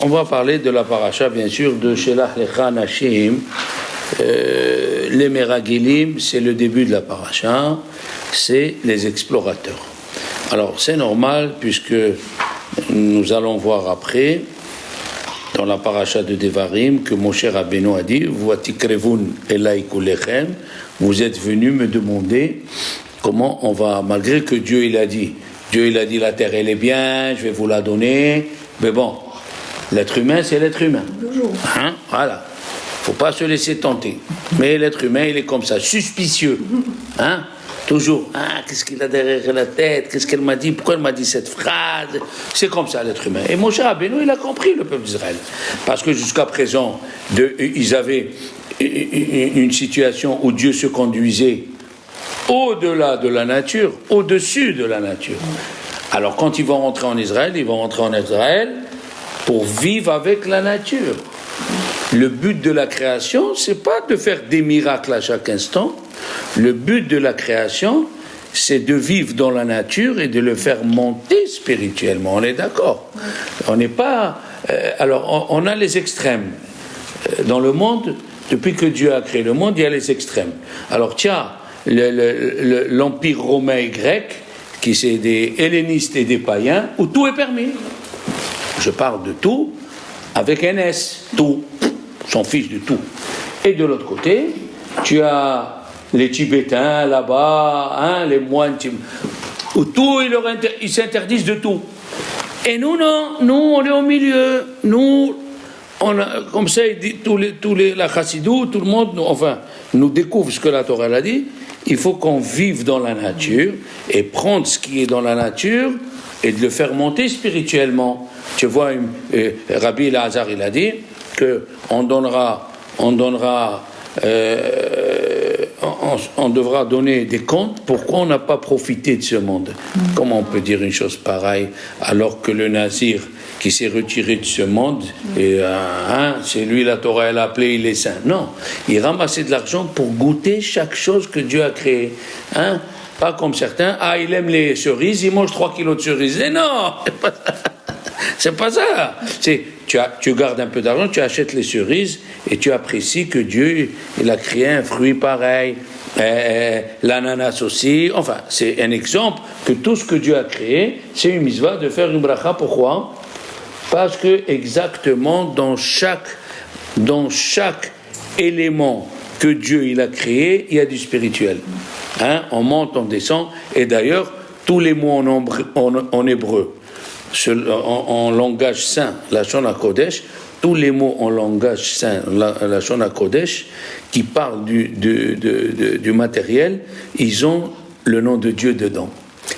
On va parler de la paracha, bien sûr, de Shelach Lecha Nashim. Les Meragilim, c'est le début de la paracha, c'est les explorateurs. Alors, c'est normal, puisque nous allons voir après, dans la paracha de Devarim, que Moshe Rabbeinu a dit, Vatikrevun elai kulechem, vous êtes venus me demander comment on va, malgré que Dieu il a dit la terre elle est bien, je vais vous la donner, mais bon, l'être humain c'est l'être humain. Hein? Voilà. Faut pas se laisser tenter. Mais l'être humain il est comme ça, suspicieux. Hein? Toujours, qu'est-ce qu'il a derrière la tête, qu'est-ce qu'elle m'a dit, pourquoi elle m'a dit cette phrase, c'est comme ça l'être humain. Et Moshe Rabbeinu, il a compris le peuple d'Israël, parce que jusqu'à présent, ils avaient une situation où Dieu se conduisait au-delà de la nature, au-dessus de la nature. Alors quand ils vont rentrer en Israël, pour vivre avec la nature. Le but de la création, c'est pas de faire des miracles à chaque instant. Le but de la création, c'est de vivre dans la nature et de le faire monter spirituellement. On est d'accord. On n'est pas... alors, on a les extrêmes. Dans le monde, depuis que Dieu a créé le monde, il y a les extrêmes. Alors, tiens, l'empire romain et grec, qui c'est des hellénistes et des païens, où tout est permis. Je parle de tout, avec un S, tout. On s'en fiche de tout. Et de l'autre côté, tu as les Tibétains là-bas, les moines, où tout, ils s'interdisent de tout. Et nous, non, nous, on est au milieu. Nous, on a, comme ça, la chassidou, tout le monde, nous découvre ce que la Torah a dit. Il faut qu'on vive dans la nature et prendre ce qui est dans la nature et de le faire monter spirituellement. Tu vois, Rabbi Elazar, il a dit qu'on devra donner des comptes pourquoi on n'a pas profité de ce monde. Comment on peut dire une chose pareille alors que le Nazir qui s'est retiré de ce monde, c'est lui la Torah elle a appelé, il est saint. Non, il ramassait de l'argent pour goûter chaque chose que Dieu a créée. Pas comme certains, il aime les cerises, il mange 3 kilos de cerises. Et non, c'est pas ça. Tu gardes un peu d'argent, tu achètes les cerises et tu apprécies que Dieu il a créé un fruit pareil, l'ananas aussi. Enfin, c'est un exemple que tout ce que Dieu a créé, c'est une mitzvah de faire une bracha. Pourquoi? Parce que exactement dans chaque élément que Dieu il a créé, il y a du spirituel. On monte, on descend. Et d'ailleurs, tous les mots en hébreu, en langage saint, la Lashon HaKodesh, tous les mots en langage saint, la Lashon HaKodesh, qui parlent du matériel, ils ont le nom de Dieu dedans.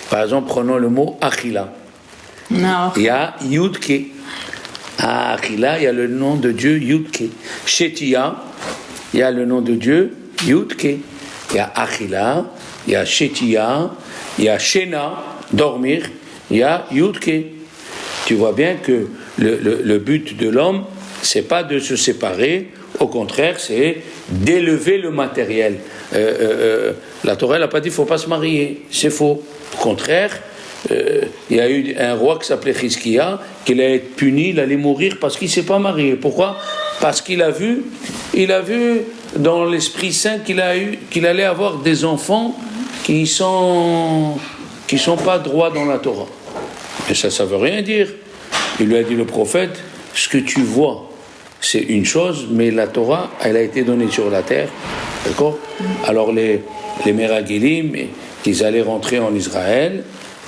Par exemple, prenons le mot Achila. Non. Il y a Yudke. À Achila, il y a le nom de Dieu Yudke. Shetia, il y a le nom de Dieu Yudke. Il y a Achila, il y a Shetia, il y a Shena, dormir, il y a Yudke. Tu vois bien que le but de l'homme, c'est pas de se séparer, au contraire, c'est d'élever le matériel. La Torah n'a pas dit qu'il ne faut pas se marier, c'est faux. Au contraire, il y a eu un roi qui s'appelait Chizkiya, qui allait être puni, il allait mourir parce qu'il ne s'est pas marié. Pourquoi? Parce qu'il a vu dans l'Esprit Saint qu'il allait avoir des enfants qui sont pas droits dans la Torah. Et ça veut rien dire. Il lui a dit le prophète, ce que tu vois, c'est une chose, mais la Torah, elle a été donnée sur la terre. D'accord? Alors les Meragilim, qu'ils allaient rentrer en Israël,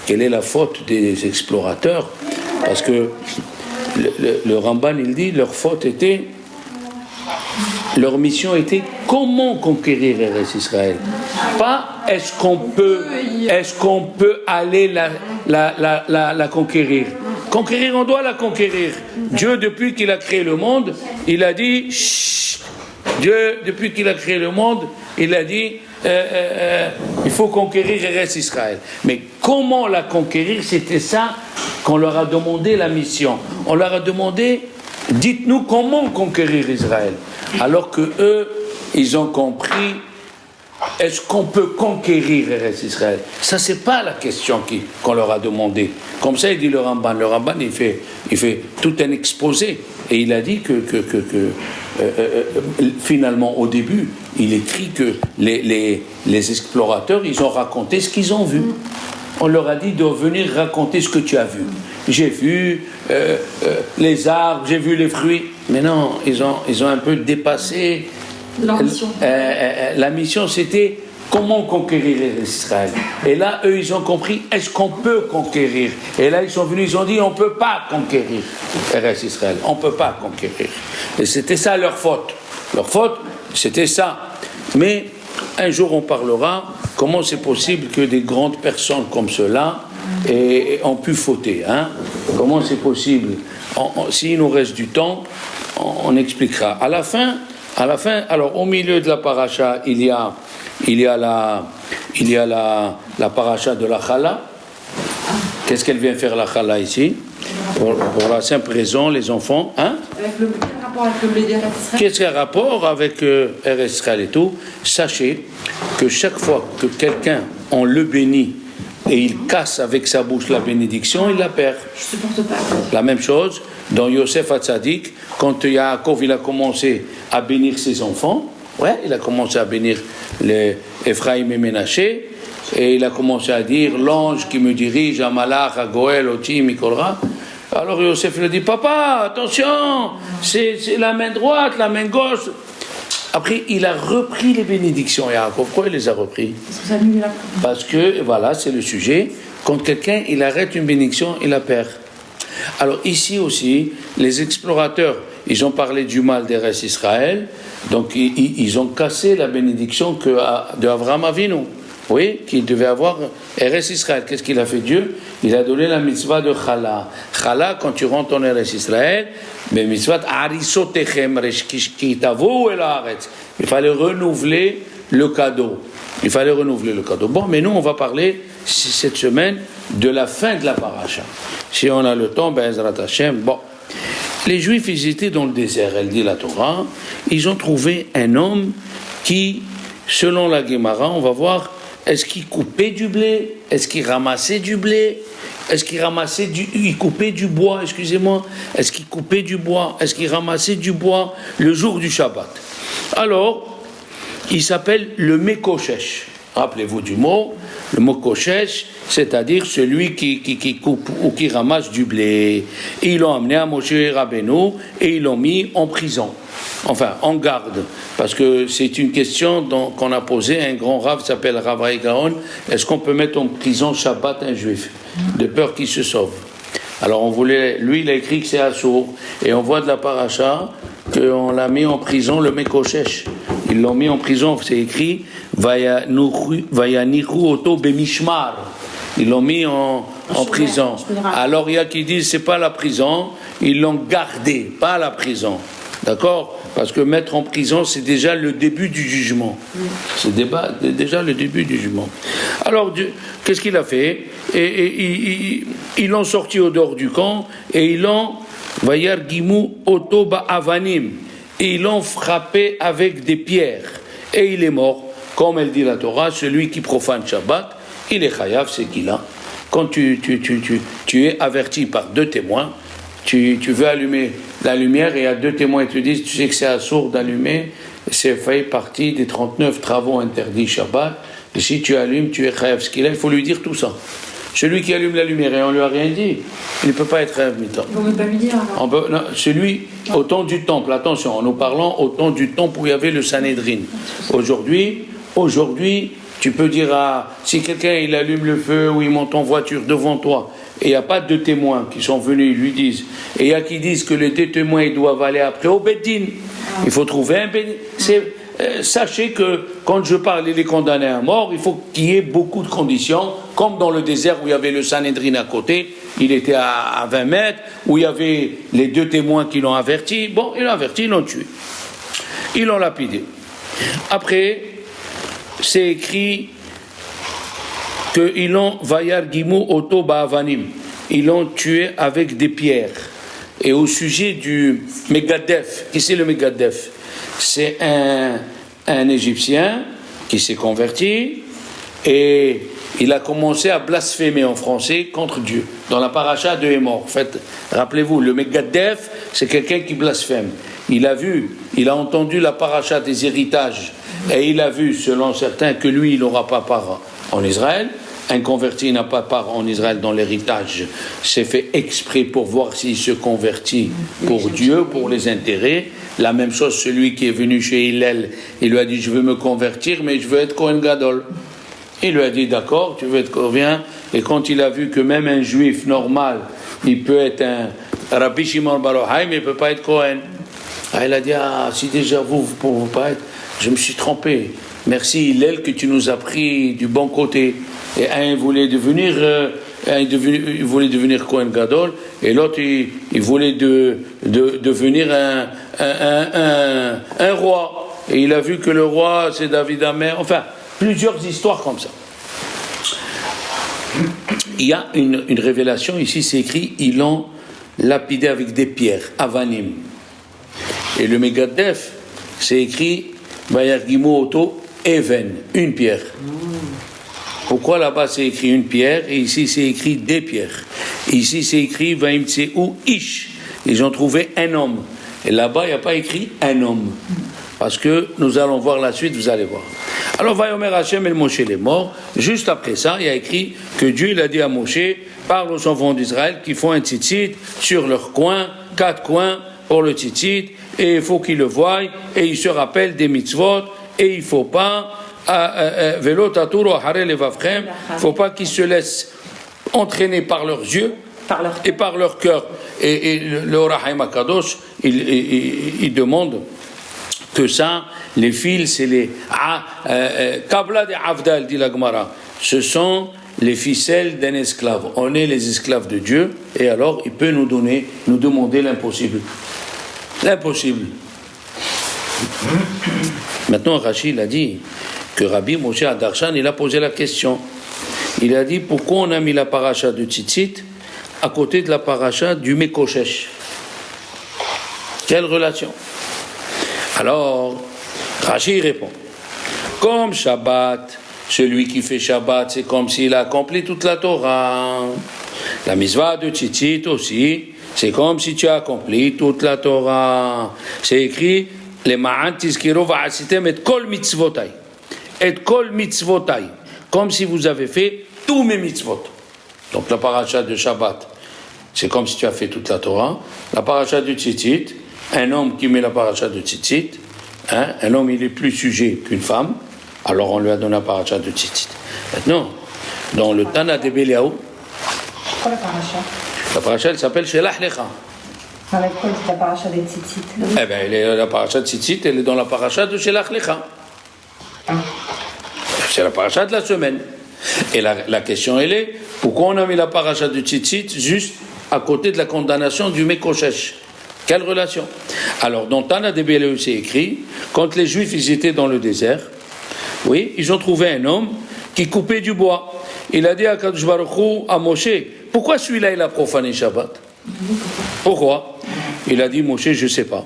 quelle est la faute des explorateurs? Parce que le Ramban, il dit, leur mission était comment conquérir Eretz Israël. Pas est-ce qu'on peut aller la conquérir. Conquérir, on doit la conquérir. Dieu, depuis qu'il a créé le monde, il a dit Dieu, depuis qu'il a créé le monde, il a dit il faut conquérir Eretz Israël. Mais comment la conquérir? C'était ça qu'on leur a demandé la mission. On leur a demandé dites-nous comment conquérir Israël. Alors que eux, ils ont compris est-ce qu'on peut conquérir Eretz Israël? Ça, c'est pas la question qu'on leur a demandé. Comme ça, il dit le Ramban. Le Ramban, il fait tout un exposé. Et il a dit que finalement, au début, il écrit que les explorateurs, ils ont raconté ce qu'ils ont vu. On leur a dit de venir raconter ce que tu as vu. J'ai vu les arbres, j'ai vu les fruits. Mais non, ils ont un peu dépassé leur mission. La mission, c'était comment conquérir Israël. Et là, eux, ils ont compris, est-ce qu'on peut conquérir? Et là, ils sont venus, ils ont dit, on ne peut pas conquérir Israël. On ne peut pas conquérir. Et c'était ça leur faute. Leur faute, c'était ça. Mais un jour, on parlera comment c'est possible que des grandes personnes comme cela ont pu fauter. Hein? Comment c'est possible? S'il nous reste du temps, on expliquera. À la fin, alors au milieu de la paracha, il y a la paracha de la chala. Qu'est-ce qu'elle vient faire la chala ici? Pour la simple raison, les enfants, hein? Quel rapport avec le blé d'Eretz Israël? Qu'est-ce qu'il y a rapport avec Eretz Israël et tout? Sachez que chaque fois que quelqu'un, on le bénit et il casse avec sa bouche la bénédiction, il la perd. Je supporte pas. La même chose dans Yosef Hatzadik, quand Yaakov il a commencé à bénir ses enfants, il a commencé à bénir les Ephraïm et Ménaché, et il a commencé à dire l'ange qui me dirige, Amalach, Agoel, Oti, Mikolra. Alors Yosef lui a dit, papa, attention, c'est la main droite, la main gauche. Après, il a repris les bénédictions, Yaakov. Pourquoi il les a repris? Parce que, voilà, c'est le sujet. Quand quelqu'un, il arrête une bénédiction, il la perd. Alors ici aussi, les explorateurs, ils ont parlé du mal d'Eretz Israël, donc ils ont cassé la bénédiction d'Avraham Avinu. Oui, qu'il devait avoir Eretz Israël. Qu'est-ce qu'il a fait Dieu? Il a donné la mitzvah de Chala. Chala, quand tu rentres en Eretz Israël, mais mitzvah Arisotechem Reshkishkitavu el Haaretz. Il fallait renouveler le cadeau. Bon, mais nous, on va parler cette semaine de la fin de la paracha. Si on a le temps, Be'ezrat Hashem. Bon, les Juifs, ils étaient dans le désert, elle dit la Torah. Ils ont trouvé un homme qui, selon la Gemara, on va voir, est-ce qu'il coupait du blé? Est-ce qu'il ramassait du blé? Est-ce qu'il il coupait du bois, excusez-moi? Est-ce qu'il coupait du bois? Est-ce qu'il ramassait du bois le jour du Shabbat? Alors, il s'appelle le Mekoshesh. Rappelez-vous du mot, le mot Koshesh, c'est-à-dire celui qui coupe ou qui ramasse du blé. Et ils l'ont amené à Moshe Rabbeinu et ils l'ont mis en prison. Enfin, en garde, parce que c'est une question qu'on a posée à un grand rav qui s'appelle Rav Haï Gaon. Est-ce qu'on peut mettre en prison Shabbat un juif, de peur qu'il se sauve? Alors lui il a écrit que c'est Assour, et on voit de la paracha qu'on l'a mis en prison, le Mekoshesh. Ils l'ont mis en prison, c'est écrit Vayanichu Oto Bemishmar. Ils l'ont mis en prison. Alors il y a qui disent c'est pas la prison, ils l'ont gardé, pas la prison. D'accord? Parce que mettre en prison, c'est déjà le début du jugement. C'est déjà le début du jugement. Alors, qu'est-ce qu'il a fait? Ils l'ont sorti au dehors du camp et ils l'ont Vayar Gimou Otoba Avanim. Et ils l'ont frappé avec des pierres. Et il est mort. Comme elle dit la Torah, celui qui profane Shabbat, il est chayav, c'est qu'il a. Quand tu es averti par deux témoins, tu veux allumer la lumière et il y a deux témoins qui te disent, tu sais que c'est assourd d'allumer, c'est fait partie des 39 travaux interdits Shabbat, et si tu allumes, tu es chayav, ce qu'il a, il faut lui dire tout ça. Celui qui allume la lumière et on lui a rien dit, il ne peut pas être chayav mi-temps. Il ne peut pas lui dire. Celui au temps du temple, attention, nous parlons au temps du temple où il y avait le Sanhédrin. Aujourd'hui, tu peux dire si quelqu'un il allume le feu ou il monte en voiture devant toi et il n'y a pas de témoins qui sont venus, ils lui disent, et il y a qui disent que les deux témoins ils doivent aller après au Beddin. Il faut trouver un Beddin. Sachez que quand je parle il est condamné à mort, il faut qu'il y ait beaucoup de conditions, comme dans le désert où il y avait le Sanhédrin à côté, il était à 20 mètres, où il y avait les deux témoins qui l'ont averti. Bon, ils l'ont averti, ils l'ont tué. Ils l'ont lapidé. Après, c'est écrit qu'ils l'ont Vayar Gimou Oto Ba'avanim. Ils l'ont tué avec des pierres. Et au sujet du Megadef, qui c'est le Megadef? C'est un Égyptien qui s'est converti et il a commencé à blasphémer en français contre Dieu. Dans la paracha de Hémor. En fait, rappelez-vous, le Megaddef, c'est quelqu'un qui blasphème. Il a entendu la paracha des héritages et il a vu, selon certains, que lui, il n'aura pas part en Israël. Un converti n'a pas part en Israël dans l'héritage. C'est fait exprès pour voir s'il se convertit pour Dieu, pour les intérêts. La même chose, celui qui est venu chez Hillel, il lui a dit, je veux me convertir, mais je veux être Kohen Gadol. Il lui a dit, d'accord, tu veux être Kohen. Et quand il a vu que même un juif normal, il peut être un Rabbi Shimon Bar Yochai, mais il ne peut pas être Kohen. Ah, il a dit, si déjà vous ne pouvez pas être, je me suis trompé. Merci Hillel que tu nous as pris du bon côté. Et un voulait devenir Kohen Gadol, et l'autre il voulait devenir un roi. Et il a vu que le roi c'est David Amer. Enfin, plusieurs histoires comme ça. Il y a une révélation ici, c'est écrit, ils l'ont lapidé avec des pierres, Avanim. Et le Megaddef, c'est écrit, Vayargimo Oto Even, une pierre. Pourquoi là-bas c'est écrit une pierre et ici c'est écrit des pierres? Ici c'est écrit Vaimtseu Ish. Ils ont trouvé un homme. Et là-bas il n'y a pas écrit un homme. Parce que nous allons voir la suite, vous allez voir. Alors Vayomer Hashem el Moshe les morts. Juste après ça, il y a écrit que Dieu il a dit à Moshe, parle aux enfants d'Israël qui font un tzitzit sur leur coin, 4 coins pour le tzitzit, et il faut qu'ils le voient, et ils se rappellent des mitzvot, et il ne faut pas faut pas qu'ils se laissent entraîner par leurs yeux et par leur cœur. Et le Orahaim Akadosh, il demande que ça, les fils, c'est les Kabla de Avdal, dit la Gemara. Ce sont les ficelles d'un esclave. On est les esclaves de Dieu, et alors il peut nous demander l'impossible. L'impossible. Maintenant, Rachid a dit que Rabbi Moshe Adarshan, il a posé la question. Il a dit, pourquoi on a mis la paracha de Tzitzit à côté de la paracha du Mekoshesh? Quelle relation? Alors, Rachid répond, comme Shabbat, celui qui fait Shabbat, c'est comme s'il a accompli toute la Torah. La mitzvah de Tzitzit aussi, c'est comme si tu as accompli toute la Torah. C'est écrit, les ma'an tizkiru va'asitem et kol mitzvotai. Et kol mitzvotai, comme si vous avez fait tous mes mitzvot. Donc la paracha de Shabbat, c'est comme si tu as fait toute la Torah. La paracha de Tzitzit, un homme qui met la paracha de Tzitzit, un homme il est plus sujet qu'une femme, alors on lui a donné la paracha de Tzitzit. Maintenant, dans le Tana de Beliaou, quoi la paracha? La paracha elle s'appelle Shelach Lecha. Avec quoi c'est la paracha des tzitzit? Eh bien, la paracha de Tzitzit, elle est dans la paracha de Shelach Lecha. C'est la paracha de la semaine. Et la question elle est, pourquoi on a mis la paracha de Tzitzit juste à côté de la condamnation du Mekoshesh? Quelle relation? Alors, dans Tana de Beliaou, c'est écrit, quand les Juifs ils étaient dans le désert, oui, ils ont trouvé un homme qui coupait du bois. Il a dit à Kadosh Baruch Hu, à Moshe, pourquoi celui-là il a profané Shabbat? Pourquoi? Il a dit, Moshe, je ne sais pas.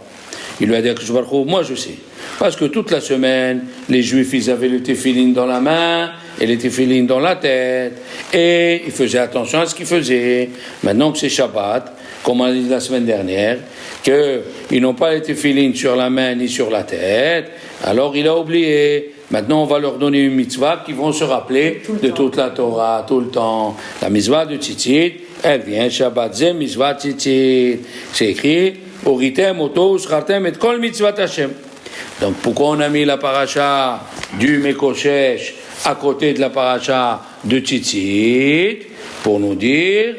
Il lui a dit à Kadosh Baruch Hu, moi je sais. Parce que toute la semaine, les Juifs ils avaient le téphilin dans la main et le téphilin dans la tête. Et ils faisaient attention à ce qu'ils faisaient. Maintenant que c'est Shabbat, comme on a dit la semaine dernière, qu'ils n'ont pas les téphilin sur la main ni sur la tête, alors il a oublié. Maintenant, on va leur donner une mitzvah qui vont se rappeler de toute la Torah, tout le temps. La mitzvah de Tzitzit, elle vient Shabbat, c'est mitzvah Tzitzit. C'est écrit, Oritem, Oto, Shchartem, et Kol mitzvah Hashem. Donc, pourquoi on a mis la paracha du Mekoshesh à côté de la paracha de Tzitzit? Pour nous dire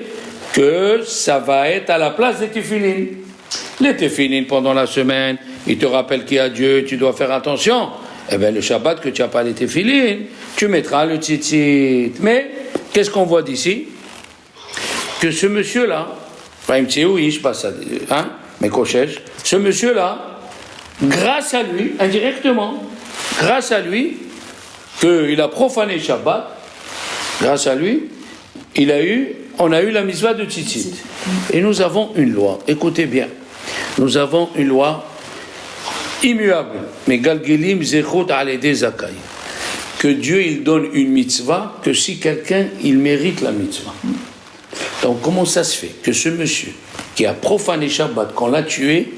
que ça va être à la place des téphilin. Les téphilin, pendant la semaine, ils te rappellent qu'il y a Dieu, tu dois faire attention. Eh bien, le Shabbat que tu n'as pas les téphilin, tu mettras le tzitzit. Mais, qu'est-ce qu'on voit d'ici? Que ce monsieur-là, Mekoshesh, ce monsieur-là, grâce à lui, indirectement, grâce à lui, qu'il a profané Shabbat, grâce à lui, on a eu la mitzvah de tzitzit. Et nous avons une loi, écoutez bien, nous avons une loi immuable, mais galgelim zechot alede zakai. que Dieu il donne une mitzvah que si quelqu'un il mérite la mitzvah. Donc comment ça se fait que ce monsieur qui a profané Shabbat, qu'on l'a tué,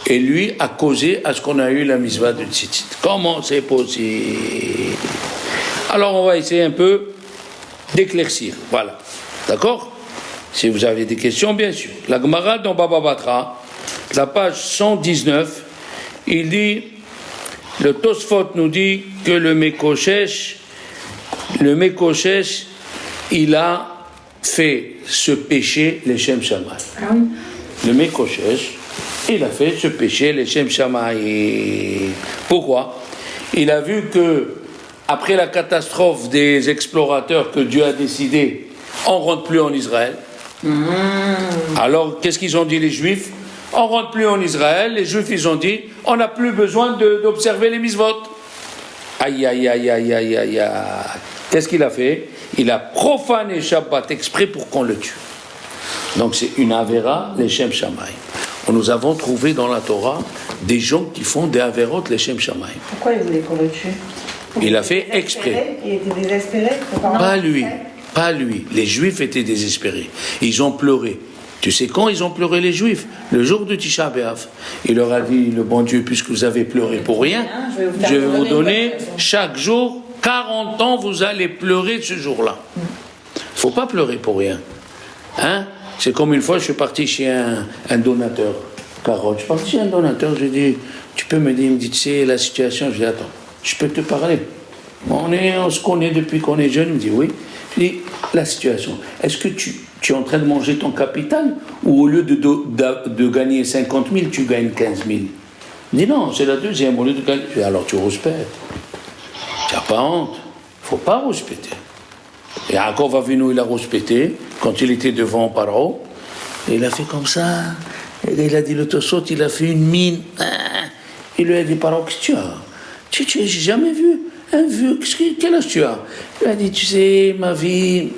et lui a causé à ce qu'on a eu la mitzvah de tzitzit? Comment c'est possible? Alors on va essayer un peu d'éclaircir. Voilà. D'accord? Si vous avez des questions, bien sûr. La Gemara dans Baba Batra, la page 119, il dit, le Tosfot nous dit que le Mekoshesh, il a fait ce péché les Shem Shammai. Ah oui. Le Mekoshesh, il a fait ce péché les Shem Shammai. Pourquoi? Il a vu que après la catastrophe des explorateurs que Dieu a décidé, on ne rentre plus en Israël. Alors, qu'est-ce qu'ils ont dit les Juifs? On ne rentre plus en Israël. Les Juifs, ils ont dit, on n'a plus besoin d'observer les mitzvot. Aïe, aïe, aïe, aïe, aïe, aïe, aïe. Qu'est-ce qu'il a fait? Il a profané Shabbat exprès pour qu'on le tue. Donc, c'est une avéra, les Shem Shammai. Nous avons trouvé dans la Torah des gens qui font des avérot, les Shem Shammai. Pourquoi il voulait qu'on le tue? Il a fait exprès. Il était désespéré. Pas lui. Pas lui. Les Juifs étaient désespérés. Ils ont pleuré. Tu sais quand ils ont pleuré les Juifs? Le jour de Tisha B'Av. Il leur a dit, le bon Dieu, puisque vous avez pleuré pour rien, je vais vous donner chaque jour 40 ans, vous allez pleurer ce jour-là. Il ne faut pas pleurer pour rien. Hein? C'est comme une fois, je suis parti chez un donateur. Carotte. Je suis parti chez un donateur, je dis, tu peux me dire, il me dit, tu sais, la situation, je dis, attends, je peux te parler. On se connaît depuis qu'on est jeune, il me dit, oui. Je dis, la situation, est-ce que tu es en train de manger ton capital ou au lieu de gagner 50 000, tu gagnes 15 000? Il me dit, non, c'est la deuxième, au lieu de gagner. Je dis, alors tu respectes. Tu n'as pas honte. Il ne faut pas respecter. Et Yaakov Avinu, il a respecté quand il était devant Paro. Et il a fait comme ça. Et il a dit, le Tosot, il a fait une mine. Il lui a dit, Paro, qu'est-ce que tu as? J'ai jamais vu un vieux, quel âge tu as? Il a dit, tu sais, ma vie,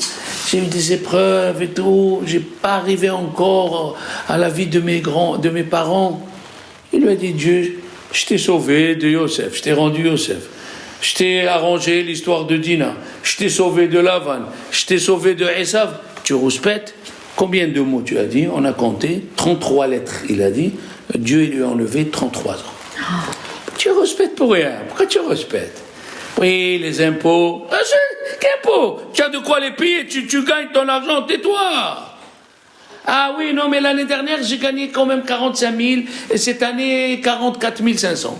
j'ai eu des épreuves et tout, j'ai pas arrivé encore à la vie de mes parents. Il lui a dit, Dieu, je t'ai sauvé de Yosef, je t'ai rendu Yosef, je t'ai arrangé l'histoire de Dina, je t'ai sauvé de Lavan, je t'ai sauvé de Esav. Tu respectes? Combien de mots tu as dit? On a compté 33 lettres. Il a dit, Dieu lui a enlevé 33 ans. Tu respectes pour rien. Pourquoi tu respectes? Oui, les impôts. Qu'impôts? Tu as de quoi les payer, tu gagnes ton argent, tais-toi. Ah oui, non, mais l'année dernière, j'ai gagné quand même 45 000, et cette année, 44 500.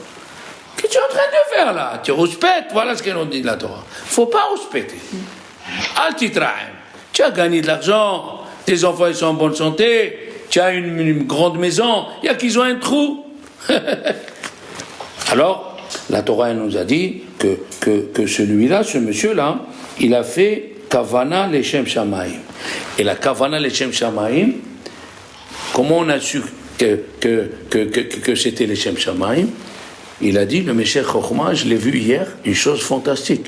Qu'est-ce que tu es en train de faire là? Tu respectes, voilà ce qu'on dit de la Torah. Il ne faut pas respecter. Altitraim. Tu as gagné de l'argent, tes enfants ils sont en bonne santé, tu as une grande maison, il y a qu'ils ont un trou. Alors, la Torah nous a dit que celui-là, ce monsieur-là, il a fait Kavana Leshem Shamayim. Et la Kavana Leshem Shamayim, comment on a su que c'était Leshem Shamayim? Il a dit, le Meshech Chochma, je l'ai vu hier, une chose fantastique.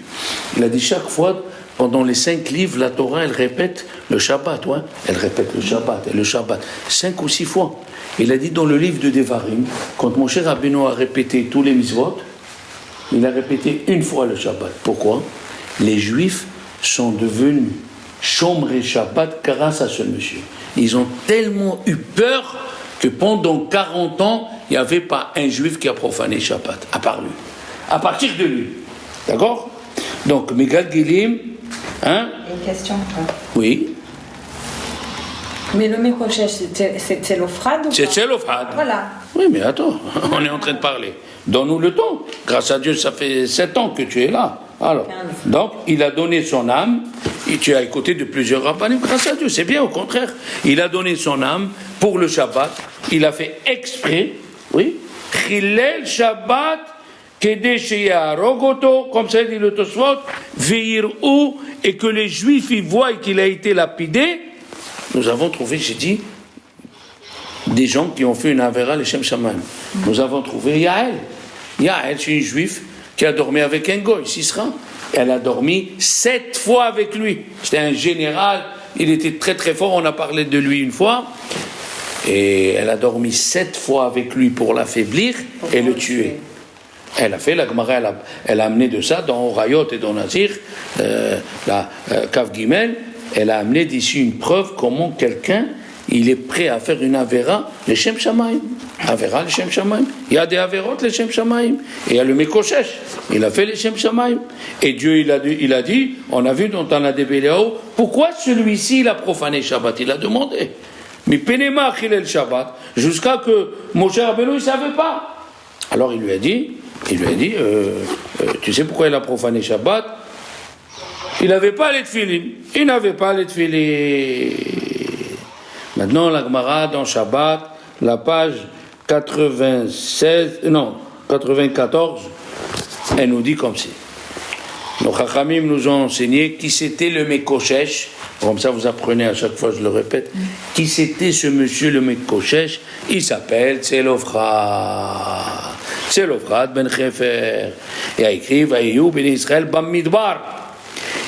Il a dit chaque fois, pendant les 5 livres, la Torah, elle répète le Shabbat, ouais. Elle répète le Shabbat, et le Shabbat, 5 ou 6 fois. Il a dit dans le livre de Devarim, quand mon cher Rabbeinu a répété tous les mitzvot, il a répété une fois le Shabbat. Pourquoi? Les Juifs sont devenus Shomrei Shabbat grâce à ce monsieur. Ils ont tellement eu peur que pendant 40 ans, il n'y avait pas un Juif qui a profané Shabbat, à part lui. À partir de lui. D'accord? Donc, Megal Gilim, hein? Une question. Oui. Mais le Mekoshesh, c'est Tzelophrad ou pas? C'est Tzelophrad. Voilà. Oui, mais attends, on est en train de parler. Donne-nous le temps. Grâce à Dieu, ça fait 7 ans que tu es là. Alors, donc, il a donné son âme, et tu as écouté de plusieurs rabbanim, grâce à Dieu, c'est bien, au contraire. Il a donné son âme pour le Shabbat, il a fait exprès, oui, Chilel Shabbat, Rogoto, comme ça dit le Tosfot, Veirou, et que les Juifs y voient qu'il a été lapidé. Nous avons trouvé, j'ai dit, des gens qui ont fait une avéra les Shem Shamayim. Nous avons trouvé Yael. Yael, c'est une juive qui a dormi avec un goy, Sisra. Elle a dormi 7 fois avec lui. C'était un général, il était très très fort, on a parlé de lui une fois. Et elle a dormi 7 fois avec lui pour l'affaiblir et le tuer. Elle a fait, la Gemara, elle a amené de ça dans Orayot et dans Nazir, la Kav Gimel, elle a amené d'ici une preuve comment quelqu'un, il est prêt à faire une Avera, les Shem Shamaim. Avera, les Shem Shamaim. Il y a des Averot, les Shem Shamaim. Et il y a le Mekoshesh, il a fait les Shem Shamaim. Et Dieu, il a dit, on a vu dans Tana de Béléao, pourquoi celui-ci, il a profané Shabbat? Il a demandé. Mais Penema Achilel Shabbat, jusqu'à que Moshe Rabbeinu, il ne savait pas. Alors il lui a dit, tu sais pourquoi il a profané Shabbat? Il n'avait pas les tefilin. Il n'avait pas les tefilin. Maintenant, la Gemara dans Shabbat, la page 94, elle nous dit comme ci. Nos Chachamim nous ont enseigné qui c'était le Mekoshesh. Comme ça, vous apprenez à chaque fois, je le répète. Qui c'était ce monsieur le Mekoshesh? Il s'appelle Tzelofrad. Tzelofrad ben Chefer. Et a écrit Vaïou ben Israël bam midbar.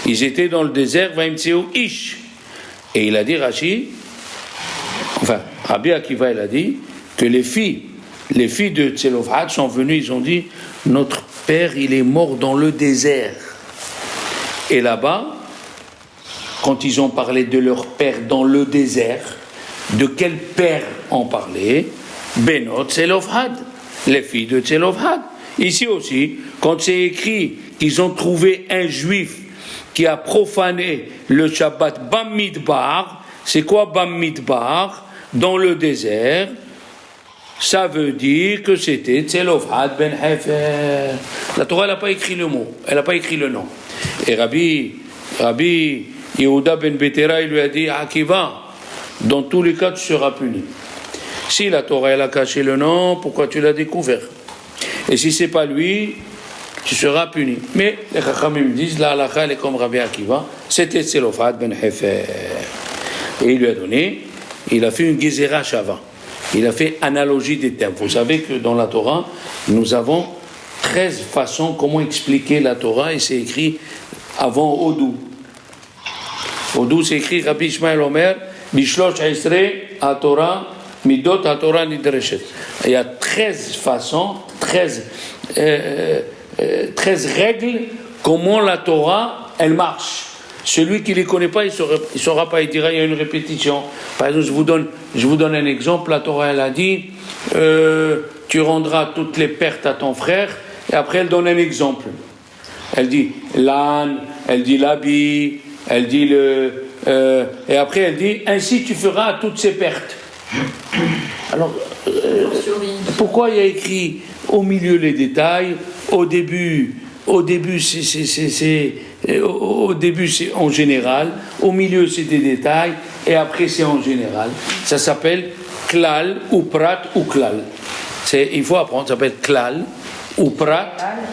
Ils étaient dans le désert, Vaïmtseu Ish. Et il a dit, Rashi, enfin, Rabbi Akiva, il a dit que les filles de Tzelofrad sont venues, ils ont dit, notre père, il est mort dans le désert. Et là-bas, quand ils ont parlé de leur père dans le désert, de quel père on parlait? Benot Tzelofrad, les filles de Tzelofrad. Ici aussi, quand c'est écrit qu'ils ont trouvé un juif qui a profané le Shabbat Bamidbar, c'est quoi Bamidbar? Dans le désert, ça veut dire que c'était Tzelofrad ben Hefer. La Torah n'a pas écrit le mot, elle n'a pas écrit le nom. Et Rabbi Yehuda ben Betera, il lui a dit, Akiva, dans tous les cas, tu seras puni. Si la Torah, elle a caché le nom, pourquoi tu l'as découvert? Et si c'est pas lui, tu seras puni. Mais les Chachamim disent, la halakha, elle est comme Rabbi Akiva, c'était Tzelofrad ben Hefer. Et il lui a donné, il a fait une Gezerah Shava. Il a fait analogie des termes. Vous savez que dans la Torah, nous avons 13 façons comment expliquer la Torah, et c'est écrit avant Odou. Odou, c'est écrit Rabbi Ishmael Omer, Bishlosh Esre, HaTorah, Midot HaTorah Nidreshet. Il y a 13 façons, 13 règles, comment la Torah, elle marche. Celui qui ne les connaît pas, il ne saura pas, il dira, il y a une répétition. Par exemple, je vous donne un exemple, la Torah, elle a dit, tu rendras toutes les pertes à ton frère, et après elle donne un exemple. Elle dit l'âne, elle dit l'habit, elle dit et après elle dit, ainsi tu feras toutes ces pertes. Alors, pourquoi il y a écrit au milieu les détails, au début c'est en général, au milieu c'est des détails, et après c'est en général. Ça s'appelle klal ou prat ou klal. Il faut apprendre, ça s'appelle klal ou prat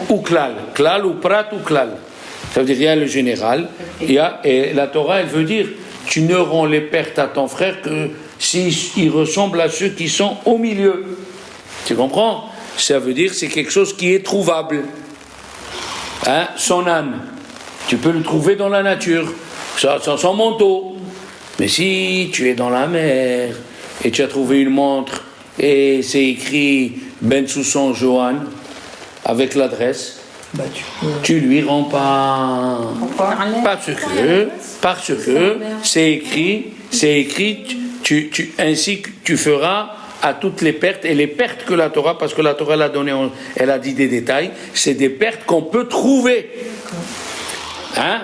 ou klal. Klal ou prat ou klal. Ça veut dire il y a le général, et la Torah elle veut dire tu ne rends les pertes à ton frère que s'il ressemble à ceux qui sont au milieu. Tu comprends? Ça veut dire c'est quelque chose qui est trouvable. Hein? Son âne, tu peux le trouver dans la nature, son manteau. Mais si tu es dans la mer et tu as trouvé une montre et c'est écrit Ben Soussan Johan avec l'adresse, tu lui rends pas. Pourquoi? Parce que c'est écrit, ainsi que tu feras à toutes les pertes, et les pertes que la Torah, parce que la Torah l'a donné, elle a dit des détails, c'est des pertes qu'on peut trouver. Hein?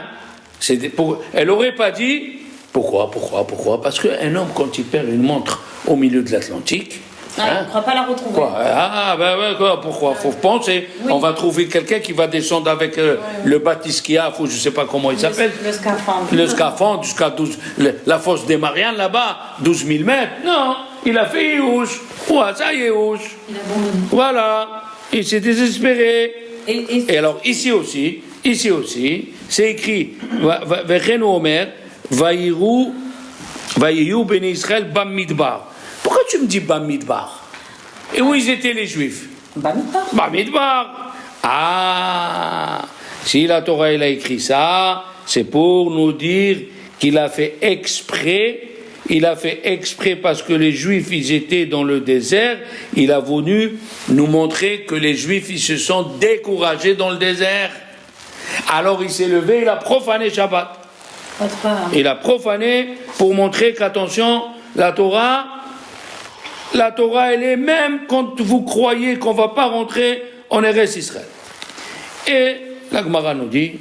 Elle n'aurait pas dit, pourquoi? Parce qu'un homme, quand il perd une montre au milieu de l'Atlantique, on ne croit pas la retrouver. Pourquoi? Faut penser. Oui. On va trouver quelqu'un qui va descendre avec le batiskia, je ne sais pas comment il s'appelle. Le scaphandre jusqu'à 12, la fosse des Mariannes là-bas, 12 000 mètres. Non, il a fait Yéhouch. Ça Yéhouch. Voilà, il s'est désespéré. Et alors ici aussi, c'est écrit Vechenu Omer, Vayiru ben Israël Bam Midbar. Pourquoi tu me dis Bamidbar? Et où ils étaient les Juifs? Bamidbar. Ah, si la Torah elle a écrit ça, c'est pour nous dire qu'il a fait exprès il a fait exprès parce que les Juifs, ils étaient dans le désert, il a voulu nous montrer que les Juifs, ils se sont découragés dans le désert. Alors il s'est levé, il a profané Shabbat. Il a profané pour montrer qu'attention, la Torah, elle est même quand vous croyez qu'on ne va pas rentrer en Eretz Israël. Et la Gemara nous dit,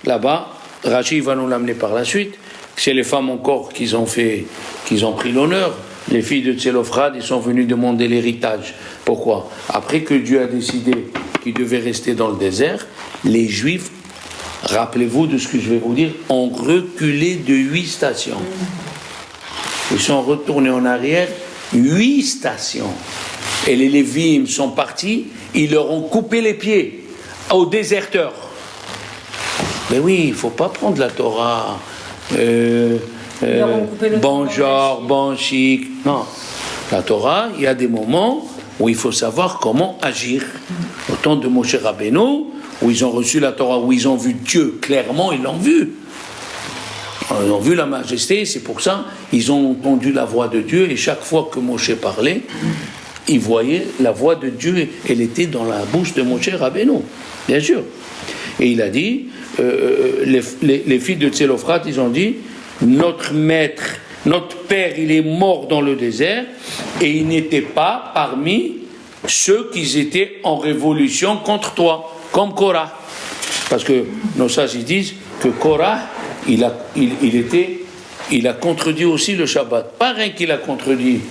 là-bas, Rashi va nous l'amener par la suite, c'est les femmes encore qui ont pris l'honneur. Les filles de Tselophrad, ils sont venus demander l'héritage. Pourquoi? Après que Dieu a décidé qu'ils devaient rester dans le désert, les Juifs, rappelez-vous de ce que je vais vous dire, ont reculé de 8 stations. Ils sont retournés en arrière 8 stations. Et les Lévites sont partis, ils leur ont coupé les pieds aux déserteurs. Mais oui, il ne faut pas prendre la Torah bon genre, bon chic. Non. La Torah, il y a des moments où il faut savoir comment agir. Au temps de Moshe Rabbeinu, où ils ont reçu la Torah, où ils ont vu Dieu clairement, ils l'ont vu. Ils ont vu la majesté, c'est pour ça ils ont entendu la voix de Dieu, et chaque fois que Moshe parlait, ils voyaient la voix de Dieu, elle était dans la bouche de Moshe Rabbeinu, bien sûr. Et il a dit, les filles de Tselophrad, ils ont dit, notre maître, notre père, il est mort dans le désert, et il n'était pas parmi ceux qui étaient en révolution contre toi, comme Korah. Parce que nos sages ils disent que Korah, il a contredit aussi le Shabbat. Pas rien qu'il a contredit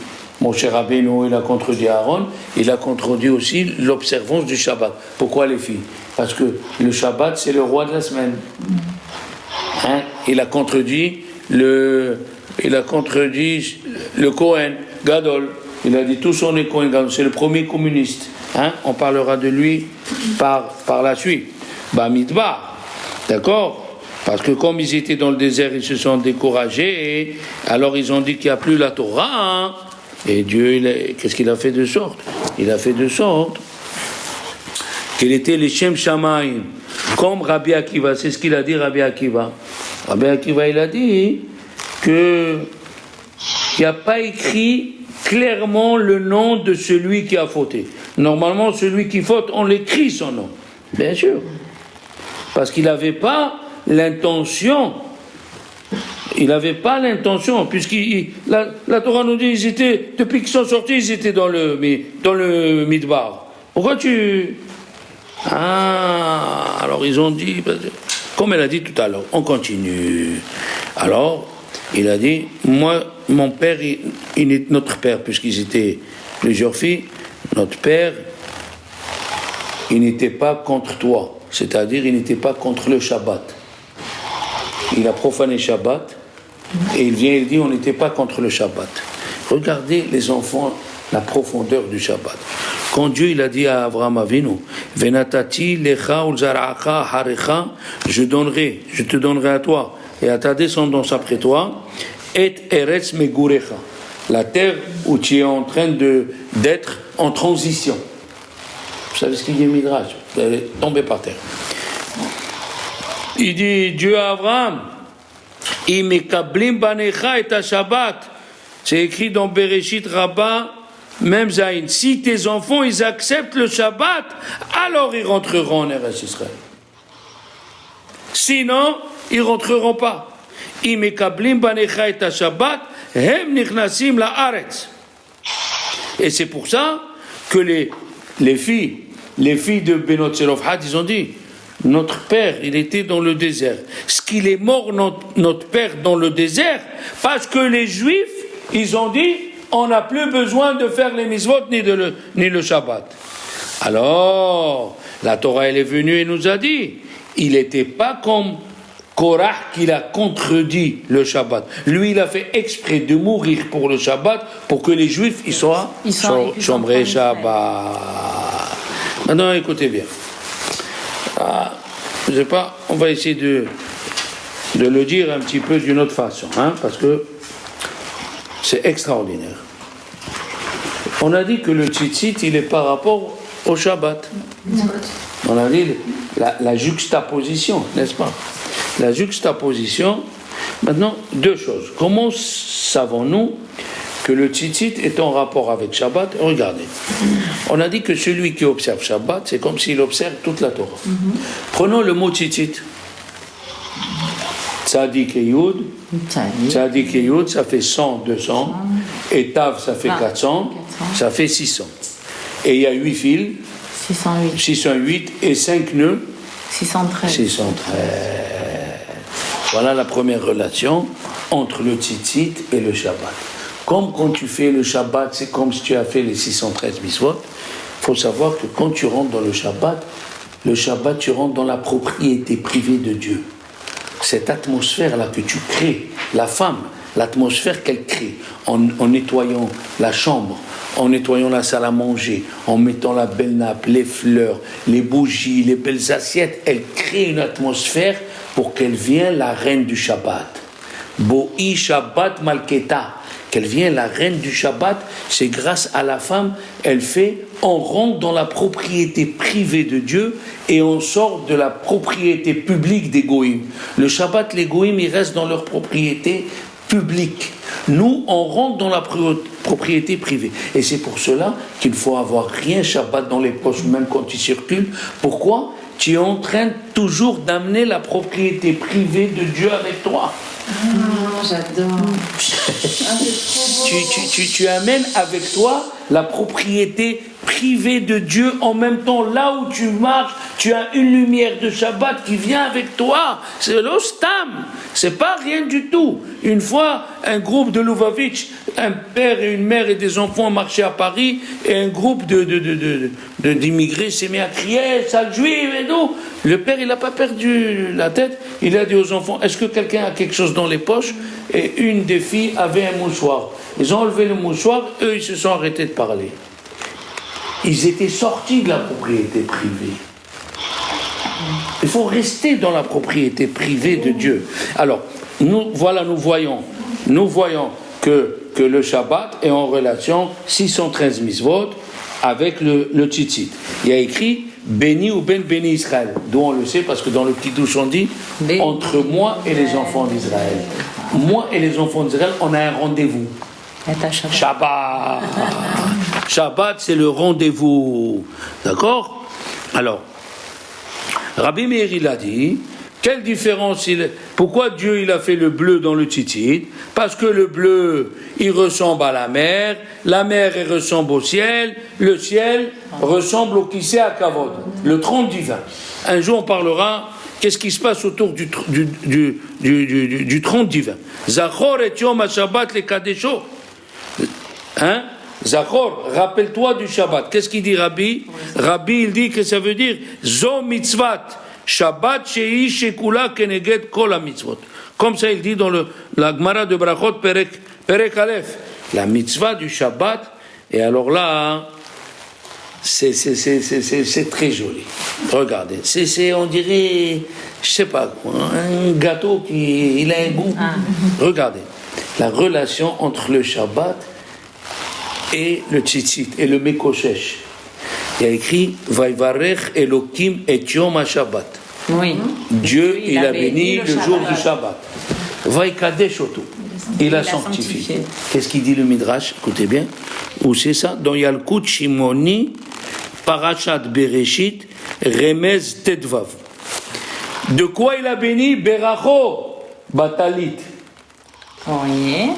Moshe Rabbeinu, il a contredit Aaron, il a contredit aussi l'observance du Shabbat. Pourquoi les filles? Parce que le Shabbat, c'est le roi de la semaine. Il a contredit le Kohen Gadol. Il a dit tous on est Kohen Gadol. C'est le premier communiste. On parlera de lui par la suite. Bamidbar, d'accord? Parce que comme ils étaient dans le désert, ils se sont découragés, et alors ils ont dit qu'il n'y a plus la Torah. Et Dieu, qu'est-ce qu'il a fait de sorte? Il a fait de sorte qu'il était les Shem Shamayim, comme Rabbi Akiva. C'est ce qu'il a dit, Rabbi Akiva. Rabbi Akiva, il a dit qu'il n'y a pas écrit clairement le nom de celui qui a fauté. Normalement, celui qui faute, on l'écrit son nom. Bien sûr. Parce qu'il n'avait pas l'intention. Puisque la Torah nous dit, depuis qu'ils sont sortis, ils étaient dans le Midbar. Pourquoi alors ils ont dit, comme elle a dit tout à l'heure, on continue. Alors, il a dit, moi, mon père, il est notre père, puisqu'ils étaient plusieurs filles, notre père, il n'était pas contre toi. C'est-à-dire, il n'était pas contre le Shabbat. Il a profané Shabbat, et il vient et il dit, on n'était pas contre le Shabbat. Regardez les enfants, la profondeur du Shabbat. Quand Dieu il a dit à Abraham Avinu, Venatati lecha ulzaracha harecha, je te donnerai à toi et à ta descendance après toi, et eretz megurecha, la terre où tu es en train d'être en transition. Vous savez ce qu'il dit Midrash? Vous allez tomber par terre. Il dit Dieu à Abraham, imekablim banecha et à Shabbat. C'est écrit dans Bereshit Rabbah, même Zayin. Si tes enfants ils acceptent le Shabbat, alors ils rentreront en Eretz Israël. Sinon, ils rentreront pas. Imekablim banecha et à Shabbat, hem nichnasim la aretz. Et c'est pour ça que les filles de Benot Tselophrad, ils ont dit, notre père, il était dans le désert. Ce qu'il est mort, notre père, dans le désert, parce que les Juifs, ils ont dit, on n'a plus besoin de faire les mitzvot ni le Shabbat. Alors, la Torah, elle est venue et nous a dit, il n'était pas comme Korah qu'il a contredit le Shabbat. Lui, il a fait exprès de mourir pour le Shabbat, pour que les Juifs, ils soient Shomrei Shabbat. Maintenant, écoutez bien. Je sais pas, on va essayer de le dire un petit peu d'une autre façon, parce que c'est extraordinaire. On a dit que le tzitzit, il est par rapport au Shabbat. On a dit la juxtaposition, n'est-ce pas? La juxtaposition, Maintenant, deux choses. Comment savons-nous que le tzitzit est en rapport avec Shabbat? Regardez. On a dit que celui qui observe Shabbat, c'est comme s'il observe toute la Torah. Prenons le mot tzitzit. Tzadik et Yud. Tzadik et Yud, ça fait 100, 200. Et Tav, ça fait 400. Ça fait 600. Et il y a 8 fils. 608 et 5 nœuds. 613. Voilà la première relation entre le tzitzit et le Shabbat. Comme quand tu fais le Shabbat, c'est comme si tu as fait les 613 mitzvot. Il faut savoir que quand tu rentres dans le Shabbat, tu rentres dans la propriété privée de Dieu. Cette atmosphère-là que tu crées, la femme, l'atmosphère qu'elle crée, en nettoyant la chambre, en nettoyant la salle à manger, en mettant la belle nappe, les fleurs, les bougies, les belles assiettes, elle crée une atmosphère pour qu'elle vienne la reine du Shabbat. Bo'i Shabbat Malketa, qu'elle vienne la reine du Shabbat, c'est grâce à la femme, on rentre dans la propriété privée de Dieu et on sort de la propriété publique des Goïm. Le Shabbat, les Goïm, ils restent dans leur propriété publique. Nous, on rentre dans la propriété privée. Et c'est pour cela qu'il ne faut avoir rien Shabbat dans les poches, même quand tu circules. Pourquoi? Tu es en train toujours d'amener la propriété privée de Dieu avec toi. J'adore. Tu amènes avec toi la propriété privée de Dieu. En même temps, là où tu marches, tu as une lumière de Shabbat qui vient avec toi. C'est l'ostam. C'est pas rien du tout. Une fois, un groupe de Lubavitch, un père et une mère et des enfants marchaient à Paris, et un groupe d'immigrés s'est mis à crier, sale juive et tout. Le père, il n'a pas perdu la tête. Il a dit aux enfants, est-ce que quelqu'un a quelque chose dans les poches? Et une des filles avait un mouchoir. Ils ont enlevé le mouchoir, eux, ils se sont arrêtés de parler. Ils étaient sortis de la propriété privée. Il faut rester dans la propriété privée de Dieu. Alors, nous voyons que le Shabbat est en relation 613 mitzvot avec le tzitzit. Il y a écrit béni ou béni Israël. D'où on le sait, parce que dans le petit douche on dit entre moi et les enfants d'Israël. Moi et les enfants d'Israël, on a un rendez-vous. Shabbat. Shabbat, c'est le rendez-vous. D'accord? Alors, Rabbi Meir, il a dit, quelle différence pourquoi Dieu il a fait le bleu dans le tzitzit? Parce que le bleu, il ressemble à la mer elle ressemble au ciel, le ciel ressemble au Kisei HaKavod, le trône divin. Un jour on parlera, qu'est-ce qui se passe autour du trône divin. Zachor et Yom HaShabbat le Kadesho. Zachor, rappelle-toi du Shabbat. Qu'est-ce qu'il dit Rabbi? Rabbi, il dit que ça veut dire Zo mitzvat, Shabbat shei shekula keneged kol mitzvot. Comme ça, il dit dans la Gemara de Brachot, Perek Aleph. La mitzvah du Shabbat, et alors là, c'est très joli. Regardez, on dirait, je sais pas, un gâteau il a un goût. Regardez, la relation entre le Shabbat et le tzitzit, et le Mekoshesh. Il y a écrit Vaivarech Elokim et Yom HaShabbat. Oui. Dieu, il a béni le jour du Shabbat. Vaikadesh Otu. Il a sanctifié. Qu'est-ce qu'il dit le Midrash? Écoutez bien. Où c'est ça? Dans Yalkut Shimoni, Parashat Bereshit, Remez Tedvav. De quoi il a béni? Beracho Batalit. Oui.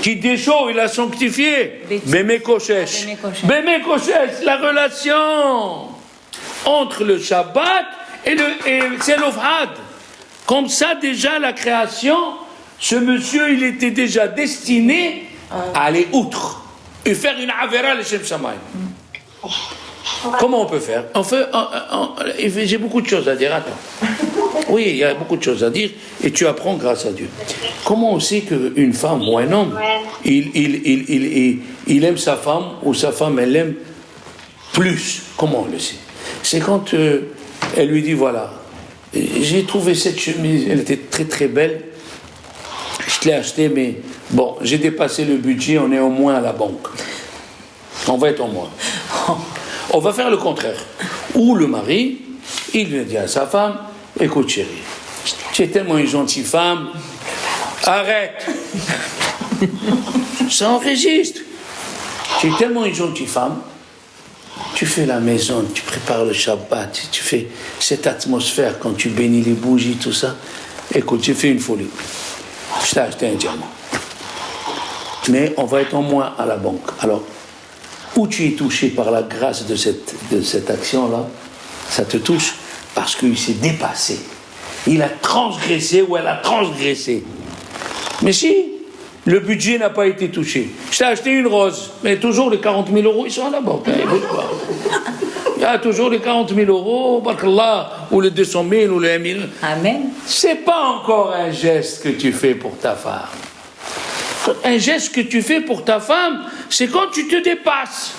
Qui déchaud, il a sanctifié. Bemekoshesh. Bemekoshesh, la relation entre le Shabbat et Tzelofhad. Comme ça, déjà, la création, ce monsieur, il était déjà destiné à aller outre et faire une avera le Shem Shamayim. Comment on peut faire? J'ai beaucoup de choses à dire. Attends. Oui, il y a beaucoup de choses à dire et tu apprends grâce à Dieu. Comment on sait qu'une femme ou un homme, il aime sa femme ou sa femme, elle l'aime plus? Comment on le sait? C'est quand elle lui dit, voilà, j'ai trouvé cette chemise, elle était très très belle, je te l'ai achetée, mais bon, j'ai dépassé le budget, on est au moins à la banque. On va être au moins. On va faire le contraire. Ou le mari, il lui dit à sa femme, écoute chérie, tu es tellement une gentille femme, Arrête. Ça enregistre. Tu es tellement une gentille femme. Tu fais la maison, tu prépares le Shabbat, tu fais cette atmosphère quand tu bénis les bougies, tout ça. Écoute, j'ai fait une folie. Je t'ai acheté un diamant. Mais on va être en moins à la banque. Alors, où tu es touché par la grâce de cette action-là, ça te touche parce qu'il s'est dépassé. Il a transgressé ou elle a transgressé. Mais si, le budget n'a pas été touché. Je t'ai acheté une rose, mais toujours les 40 000 euros, ils sont à la banque. Hein, il y a toujours les 40 000 euros, barakallah, ou les 200 000, ou les 1 000. Amen. C'est pas encore un geste que tu fais pour ta femme. Un geste que tu fais pour ta femme, c'est quand tu te dépasses.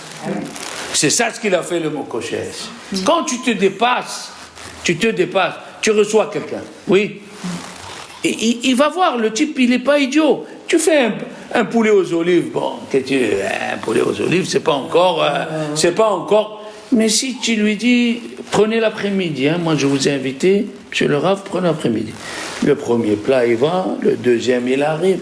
C'est ça ce qu'il a fait le Mokoshes. Quand tu te dépasses, tu reçois quelqu'un. Oui. Et il va voir, le type, il n'est pas idiot. Tu fais un poulet aux olives, bon, un poulet aux olives, c'est pas encore. Mais si tu lui dis, prenez l'après-midi, hein, moi je vous ai invité, monsieur le Rav, prenez l'après-midi. Le premier plat, il va, le deuxième, il arrive.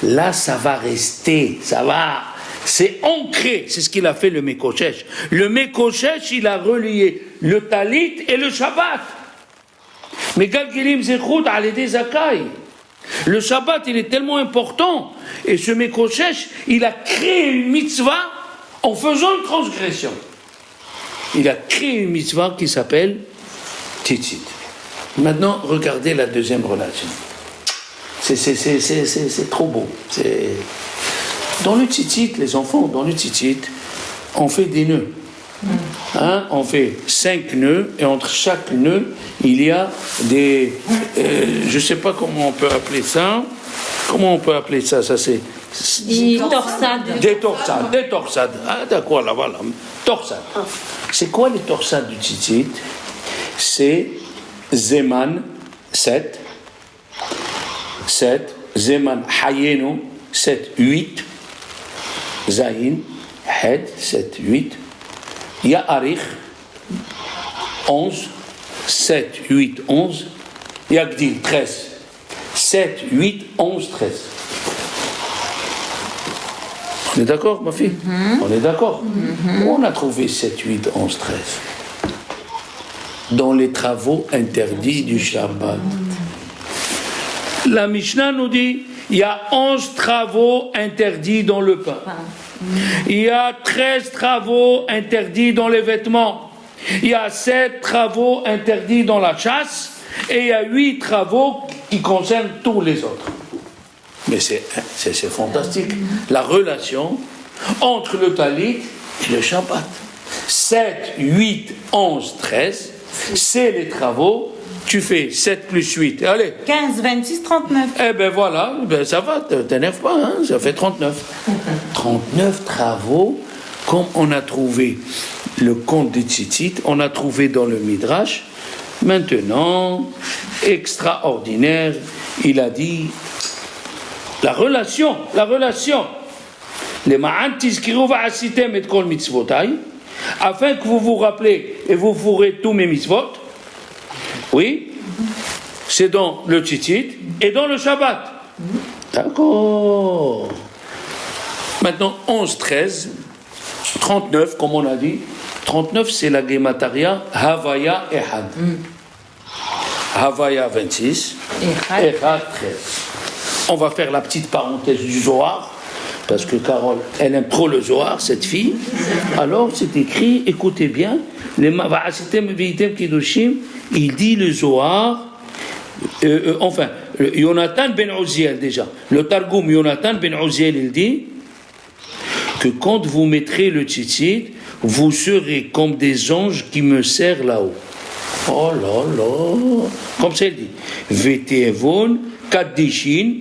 Là, ça va rester, ça va. C'est ancré, c'est ce qu'il a fait le Mekoshesh. Le Mekoshesh, il a relié le Talit et le Shabbat. Mais Galgelim Zechut Alede Zakai. Le Shabbat, il est tellement important. Et ce Mekoshesh, il a créé une mitzvah en faisant une transgression. Il a créé une mitzvah qui s'appelle Tzitzit. Maintenant, regardez la deuxième relation. C'est trop beau. Dans le Tzitzit, les enfants, dans le Tzitzit, on fait des nœuds. Hein, on fait 5 nœuds et entre chaque nœud il y a des je ne sais pas comment on peut appeler ça. Ça c'est Des torsades. Des torsades. Ah d'accord, là voilà. Torsades. C'est quoi les torsades du Tzitzit? C'est Zeman 7, Zeman Hayenu 7, 8, Zahin, Hed 7, 8, Ya'arich 11, 7, 8, 11, Yagdil 13, 7, 8, 11, 13. On est d'accord, ma fille? On est d'accord. On a trouvé 7, 8, 11, 13 dans les travaux interdits du Shabbat. La Mishnah nous dit il y a 11 travaux interdits dans le pain. Il y a 13 travaux interdits dans les vêtements. Il y a 7 travaux interdits dans la chasse. Et il y a 8 travaux qui concernent tous les autres. Mais c'est fantastique. La relation entre le talit et le Shabbat. 7, 8, 11, 13, c'est les travaux. Tu fais 7 plus 8, allez. 15, 26, 39. Eh ben voilà, ça va, t'énerve pas, hein, ça fait 39. 39 travaux, comme on a trouvé le compte des Tzitzit, on a trouvé dans le Midrash. Maintenant, extraordinaire, il a dit, la relation. Les ma'an tizkiru va'asitem et kol mitzvotai, afin que vous vous rappelez et vous ferez tous mes mitzvot. Oui, c'est dans le Tzitzit et dans le Shabbat. D'accord. Maintenant, 11, 13, 39, comme on a dit. 39, c'est la Gemataria Havaya Ehad. Havaya 26, Ehad 13. On va faire la petite parenthèse du Zohar, parce que Carole, elle aime trop le Zohar, cette fille. Alors, c'est écrit, écoutez bien, les Mava'asitem Veitem Kiddushim, il dit le Zohar, Yonatan ben Uziel déjà. Le Targum Yonatan ben Uziel, il dit que quand vous mettrez le Tzitzit, vous serez comme des anges qui me serrent là-haut. Oh là là, comme ça il dit. Vetevon Kaddishin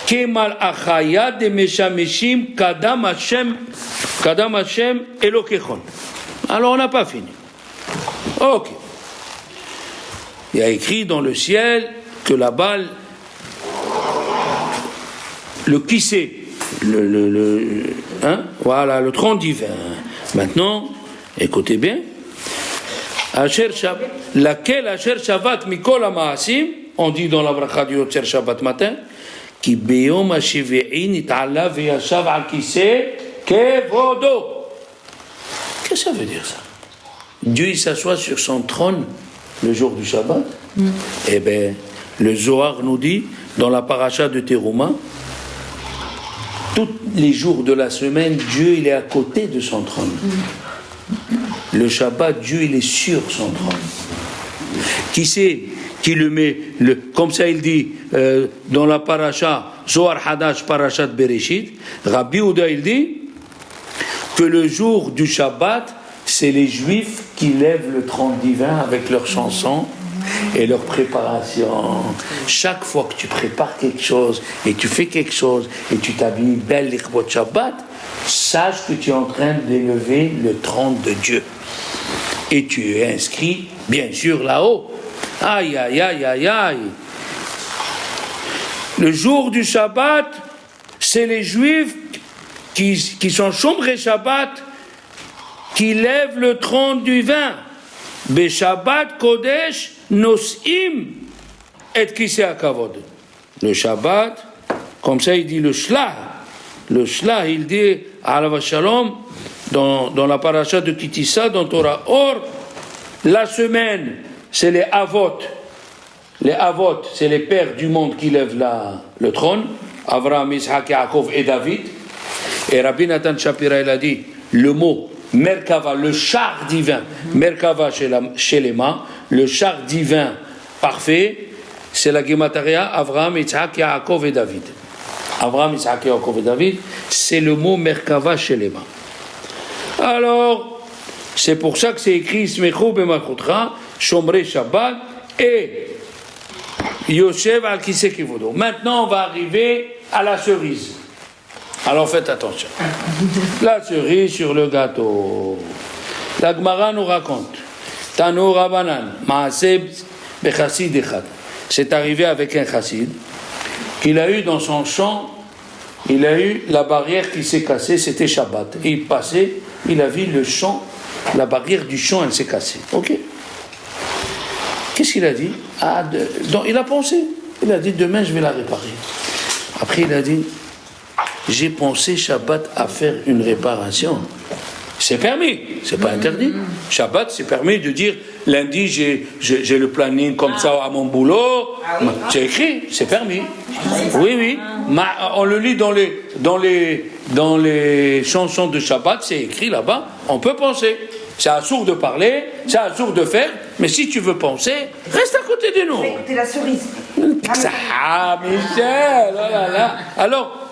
Kemal Achaya de Meshameshim Kadam Hashem Elokechon. Alors on n'a pas fini. Ok. Il y a écrit dans le ciel que là-bas, le kissé, voilà, le trône divin. Maintenant, écoutez bien. Laquelle Asher Shavat Mikol HaMaasim, on dit dans la bracha du Yotzer Shabbat matin, Ki beyom ha-shevi'i nit'ala ve'yashav al kiseh kevodo. Qu'est-ce que ça veut dire ça? Dieu il s'assoit sur son trône le jour du Shabbat. Eh bien, le Zohar nous dit, dans la paracha de Teruma, tous les jours de la semaine, Dieu il est à côté de son trône. Le Shabbat, Dieu il est sur son trône. Qui c'est qui le met, comme ça il dit dans la paracha Zohar Hadash Parashat Bereshit, Rabbi Yehuda il dit que le jour du Shabbat, c'est les Juifs qui lèvent le trône divin avec leurs chansons et leur préparation. Chaque fois que tu prépares quelque chose et tu fais quelque chose et tu t'habilles belle l'Ikhbot Shabbat, sache que tu es en train d'élever le trône de Dieu. Et tu es inscrit, bien sûr, là-haut. Aïe, aïe, aïe, aïe, aïe. Le jour du Shabbat, c'est les Juifs qui sont Shomrei Shabbat, qui lèvent le trône du vin. Beshabbat Kodesh Nosim et Kiseh HaKavod. Le Shabbat, comme ça il dit le Shlah. Le Shlah, il dit Alav Shalom dans la paracha de Kitissa, dans Torah Or, la semaine, c'est les Avot. Les Avot, c'est les pères du monde qui lèvent le trône. Avraham, Isaac, Yaakov et David. Et Rabbi Nathan Shapira, il a dit le mot Merkava, le char divin, Merkava chez les mains, le char divin parfait, c'est la Gemataria Avraham, Isaac, Yaakov et David. Avraham, Isaac, Yaakov et David, c'est le mot Merkava chez les mains. Alors, c'est pour ça que c'est écrit Smechu b'malchutra, Shomrei Shabbat et Yoshev al Kiseh Kevodo. Maintenant, on va arriver à la cerise. Alors faites attention. La cerise sur le gâteau. La Gemara nous raconte. Tano Rabanan, Maaseh bechassid echad. C'est arrivé avec un chassid qu'il a eu dans son champ, il a eu la barrière qui s'est cassée, c'était Shabbat. Et il passait, il a vu le champ, la barrière du champ, elle s'est cassée. Ok. Qu'est-ce qu'il a dit? Donc il a pensé. Il a dit demain je vais la réparer. Après il a dit j'ai pensé Shabbat à faire une réparation. C'est permis, c'est pas interdit. Shabbat, c'est permis de dire lundi j'ai le planning comme ça à mon boulot. C'est écrit, c'est permis. Oui. On le lit dans les chansons de Shabbat, c'est écrit là-bas. On peut penser. C'est assourd de parler, c'est assourd de faire, mais si tu veux penser, reste à côté de nous. Écoutez la cerise. Ah, Michel, oh là là. Alors,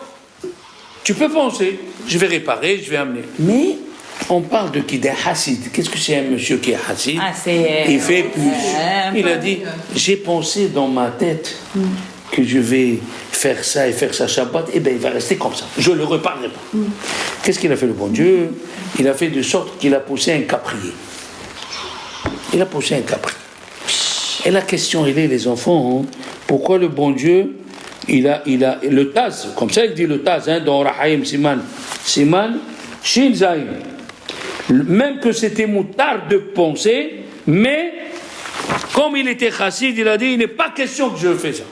tu peux penser, je vais réparer, je vais amener. Mais on parle de qui? D'un Hassid. Qu'est-ce que c'est un monsieur qui est Hassid? Il fait plus. Il a dit, j'ai pensé dans ma tête que je vais faire ça et faire ça Shabbat, et bien il va rester comme ça. Je ne le reparlerai pas. Qu'est-ce qu'il a fait le bon Dieu? Il a fait de sorte qu'il a poussé un caprier. Il a poussé un caprier. Et la question, elle est, les enfants, pourquoi le bon Dieu, il a le Taz, comme ça il dit le Taz, dans Rahayim Siman, Shin Zayin. Même que c'était moutard de penser, mais comme il était chassid, il a dit, il n'est pas question que je fais ça.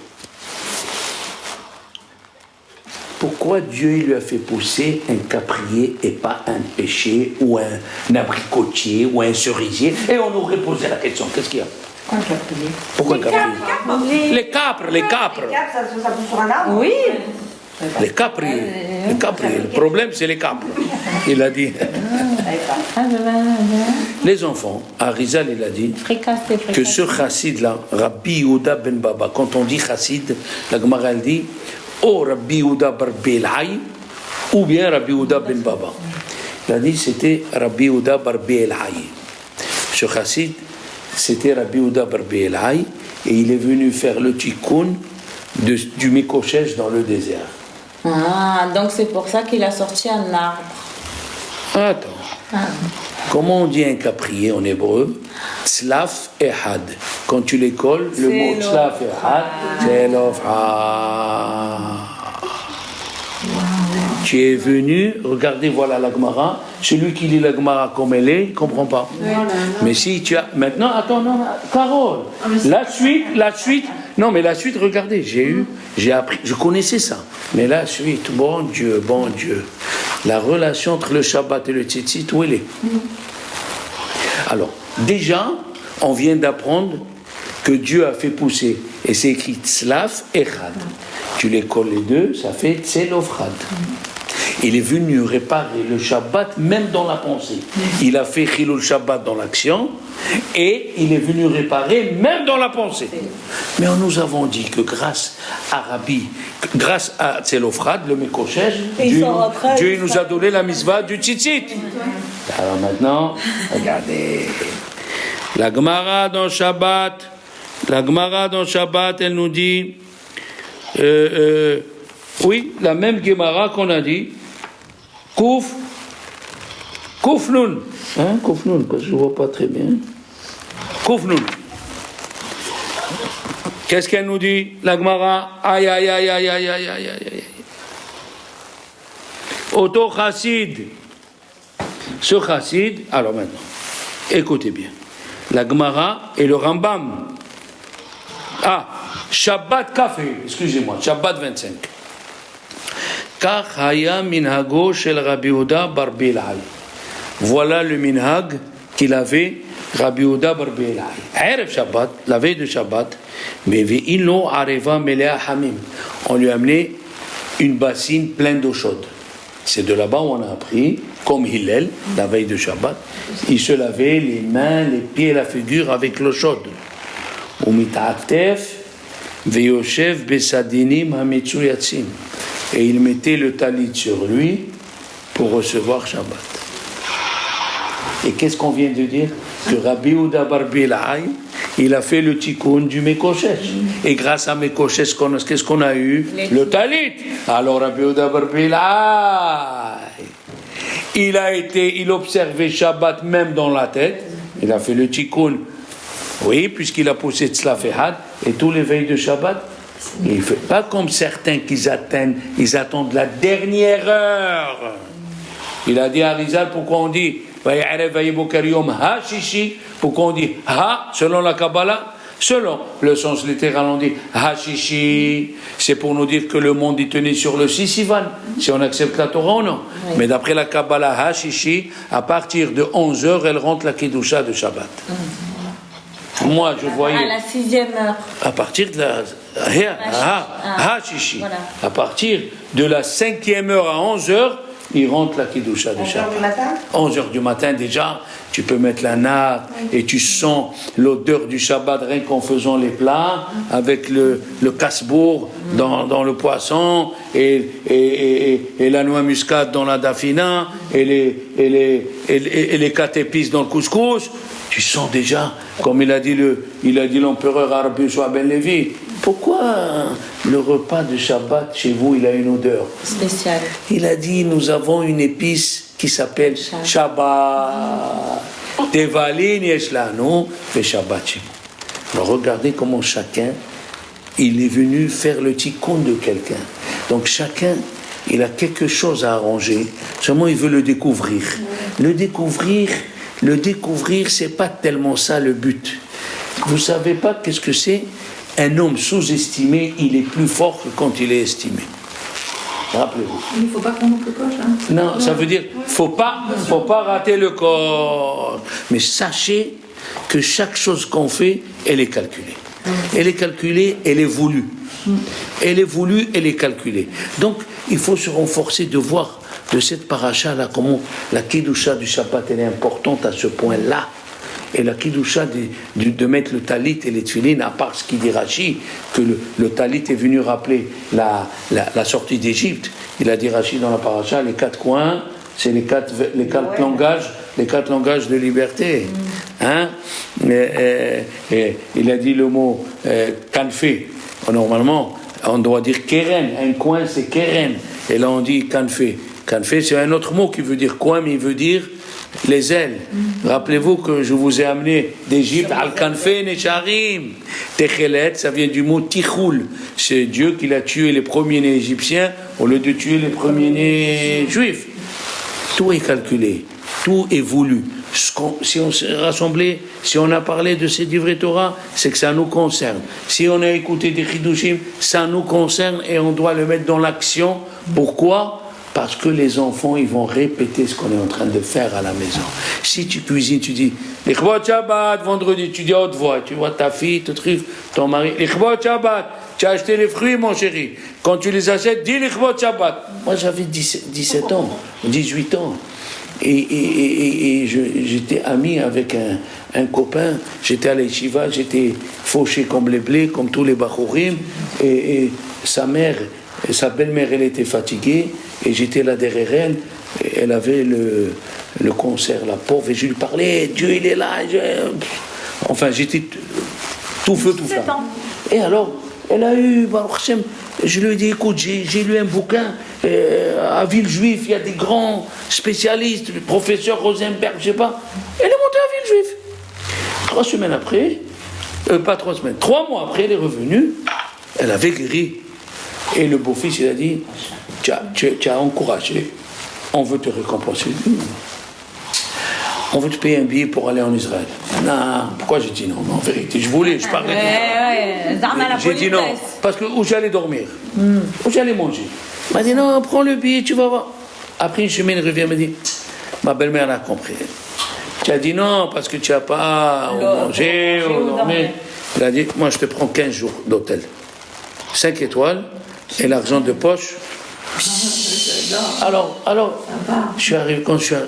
Pourquoi Dieu lui a fait pousser un caprier et pas un pêcher ou un abricotier ou un cerisier? Et on aurait posé la question, qu'est-ce qu'il y a? Pourquoi un caprier? Les capres. Les capres, ça pousse sur un arbre? Oui. Les capriers. Le problème, c'est les capres. Il a dit. Les enfants, Arizal, il a dit que ce chassid-là, Rabbi Yehuda ben Baba, quand on dit chassid, la Gemara elle dit ou Rabbi Yehuda bar Be'elhaï, ou bien Rabbi Yehuda ben Baba. Il a dit c'était Rabbi Yehuda bar Be'elhaï. Ce chassid, c'était Rabbi Yehuda bar Be'elhaï, et il est venu faire le tikkun du Mikoshesh dans le désert. Ah, donc c'est pour ça qu'il a sorti un arbre. Attends. Comment on dit un caprier en hébreu? Tzlaf ehad. Quand tu les colles, le mot tzlaf ehad, c'est l'ofra. Tu es venu, regardez, voilà la Gemara. Celui qui lit la Gemara comme elle est, il ne comprend pas. Mais si tu as. Maintenant, attends, non, Carole. La suite, Non, mais la suite, regardez, j'ai appris, je connaissais ça. Mais la suite, bon Dieu. La relation entre le Shabbat et le tzitzit, où elle est? Alors, déjà, on vient d'apprendre que Dieu a fait pousser, et c'est écrit Tzlaf Echad. Tu les colles les deux, ça fait Tzelofrad. Il est venu réparer le Shabbat même dans la pensée. Il a fait Chilul Shabbat dans l'action et il est venu réparer même dans la pensée. Mais nous avons dit que grâce à Tzelofrad, le Mekoshesh, Dieu nous a donné la mitzvah du tzitzit. Alors maintenant, regardez. La Gemara dans Shabbat, elle nous dit, oui, la même Gemara qu'on a dit, Kouf Nun, parce que je ne vois pas très bien. Kouf Nun. Qu'est-ce qu'elle nous dit, la Gemara? Aïe. Auto Chassid. Ce Chassid, alors maintenant, écoutez bien. La Gemara et le Rambam. Shabbat Café, excusez-moi, Shabbat 25. Kach haya minhago shel Rabbi Yehuda bar Bilal. Voilà le minhag qu'il avait Rabbi Yehuda bar Bilal. Erev Shabbat, la veille de Shabbat, mevi'ilo areva melea hamim. On lui a amené une bassine pleine d'eau chaude. C'est de là-bas où on a appris, comme Hillel, la veille de Shabbat, il se lavait les mains, les pieds et la figure avec l'eau chaude. Umita'atef ve'yoshev besadinim hamitzuyatzim. Et il mettait le talit sur lui pour recevoir Shabbat. Et qu'est-ce qu'on vient de dire? Que Rabbi Yehuda bar Bilai, il a fait le tikkun du Mekoshesh. Et grâce à Mekoshesh, qu'est-ce qu'on a eu? Le talit. Alors Rabbi Yehuda bar Bilai, il observait Shabbat même dans la tête. Il a fait le tikkun. Oui, puisqu'il a poussé Tzlaf Echad. Et tous les veilles de Shabbat, il ne fait pas comme certains ils attendent la dernière heure. Il a dit à Rizal, pourquoi on dit pourquoi on dit Ha, selon la Kabbalah? Selon le sens littéral, on dit Hashishi, c'est pour nous dire que le monde y tenait sur le Sissivan, si on accepte la Torah ou non. Oui. Mais d'après la Kabbalah, Hashishi, à partir de 11h, elle rentre la Kedusha de Shabbat. Moi, je voyais. À la 6e heure. À partir de la. Hashishi. Voilà. À partir de la 5e heure à 11h, il rentre la Kedusha de Shabbat. 11h du matin déjà, tu peux mettre la natte et tu sens l'odeur du Shabbat rien qu'en faisant les plats, avec le casse-bourg dans le poisson et la noix muscade dans la dafina et les 4 épices dans le couscous. Tu sens déjà, comme il a dit l'empereur Arbi-Joa Ben Levi, pourquoi le repas de Shabbat chez vous il a une odeur spéciale? Il a dit, nous avons une épice qui s'appelle Shabbat. Devalin yeshlanu ve Shabbat. Alors regardez comment chacun il est venu faire le tikkun de quelqu'un. Donc chacun il a quelque chose à arranger. Seulement il veut le découvrir. Le découvrir, c'est pas tellement ça le but. Vous savez pas qu'est-ce que c'est? Un homme sous-estimé, il est plus fort que quand il est estimé. Rappelez-vous. Il ne faut pas qu'on loupe le coche. Non, ça veut dire faut pas rater le corps. Mais sachez que chaque chose qu'on fait, elle est calculée. Elle est calculée, elle est voulue. Elle est voulue, elle est calculée. Donc, il faut se renforcer de voir de cette paracha-là comment la Kedusha du Shabbat, elle est importante à ce point-là. Et la Kedusha de mettre le talit et les tefilines, à part ce qu'il dit Rashi, que le talit est venu rappeler la sortie d'Égypte. Il a dit Rashi dans la paracha, les 4 coins, c'est les quatre langages de liberté. Hein? Il a dit le mot kanfé. Normalement, on doit dire keren. Un coin, c'est keren. Et là, on dit kanfé. Kanfé, c'est un autre mot qui veut dire coin, mais il veut dire les ailes. Rappelez-vous que je vous ai amené d'Égypte al kanfé necharim. Techelet, ça vient du mot tichoul. C'est Dieu qui a tué les premiers-nés égyptiens au lieu de tuer les premiers-nés juifs. Tout est calculé, tout est voulu. si on s'est rassemblé, si on a parlé de ces divrei Torah, c'est que ça nous concerne. Si on a écouté des chidushim, ça nous concerne et on doit le mettre dans l'action. Pourquoi ? Parce que les enfants, ils vont répéter ce qu'on est en train de faire à la maison. Si tu cuisines, tu dis Lichvot Shabbat, vendredi, tu dis à haute voix, tu vois ta fille, ton mari, Lichvot Shabbat, tu as acheté les fruits, mon chéri. Quand tu les achètes, dis Lichvot Shabbat. Moi, j'avais 17 ans, 18 ans. Et j'étais ami avec un copain, j'étais à l'Yeshiva, j'étais fauché comme les blés, comme tous les Bachurim, et sa mère, sa belle-mère, elle était fatiguée, et j'étais là derrière elle, et elle avait le concert, la pauvre, et je lui parlais, Dieu il est là, enfin j'étais tout feu, tout flamme. Et alors, elle a eu, Baruch Hashem, je lui ai dit, écoute, j'ai lu un bouquin, à Villejuif, il y a des grands spécialistes, le professeur Rosenberg, je sais pas, elle est montée à Villejuif. 3 semaines après, pas 3 semaines, 3 mois après, elle est revenue, elle avait guéri. Et le beau-fils, il a dit, tu as encouragé, on veut te récompenser. On veut te payer un billet pour aller en Israël. Non, pourquoi j'ai dit non? En vérité, je parlais de ça. J'ai dit non, parce que où j'allais dormir, où j'allais manger. Il m'a dit non, prends le billet, tu vas voir. Après une semaine, il revient, il m'a dit, ma belle-mère l'a compris. Tu as dit non, parce que tu n'as pas mangé ou dormi. Il a dit, moi je te prends 15 jours d'hôtel. 5 étoiles et l'argent de poche. Alors, je suis arrivé